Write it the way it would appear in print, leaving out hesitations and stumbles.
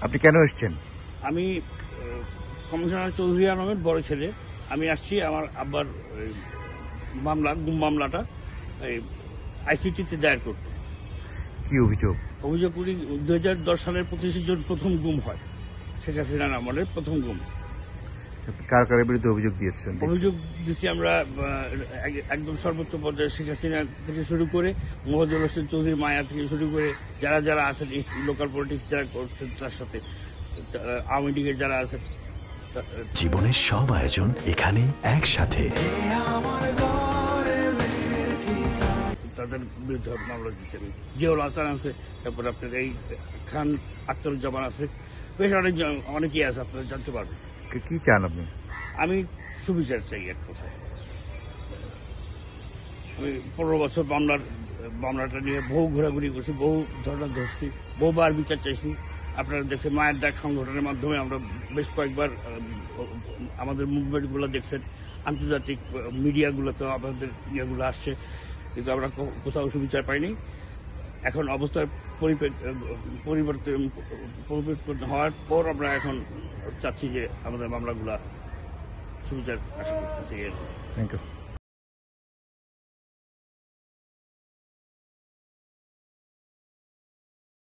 আপনি কেন এসেছেন? আমি কমিশনার চৌধুরী আলমের বড় ছেলে। আমি আসছি আমার আব্বার গুম মামলাটা আইসিটিতে দায়ের করতে। কি অভিযোগ? অভিযোগ করি 2010 সালের 25 জন প্রথম গুম হয়, শেখ হাসিনার আমলের প্রথম গুম। কার কার বিরুদ্ধে অভিযোগ দিয়েছেন? অভিযোগ দিচ্ছি আমরা একদম সর্বোচ্চ পর্যায়ে শেখ হাসিনা থেকে শুরু করে মোহাম্মদুল হোসেন চৌধুরী মায়া থেকে শুরু করে যারা যারা আছেন লোকাল পলিটিক্স যারা করছেন, তার সাথে আওয়ামী লীগের যারা আছেন। জীবনের সব আয়োজন এখানে একসাথে। তাদের বিরুদ্ধে মামলা দিচ্ছেন। জিয়াউল হাসান আছে, তারপর আপনার এই খান আখতারুজ্জামান আছে, বেশ অনেকেই আছে, আপনারা জানতে পারবেন। কি চান আপনি? আমি সুবিচার চাই এক কথায়। আমি 15 বছর মামলাটা নিয়ে বহু ঘোরাঘুরি করছি, বহু ধরনা ধরছি, বহুবার বিচার চাইছি। আপনারা দেখছেন মায়ের ডাক সংগঠনের মাধ্যমে আমরা বেশ কয়েকবার আমাদের মুভমেন্টগুলো দেখছেন, আন্তর্জাতিক মিডিয়াগুলোতে আমাদের ইয়েগুলো আসছে, কিন্তু আমরা কোথাও সুবিচার পাইনি। এখন অবস্থার পরিবর্তন হওয়ার পর আমরা এখন চাচ্ছি যে আমাদের মামলাগুলা সুবিচার আশা করতেছি। Thank you.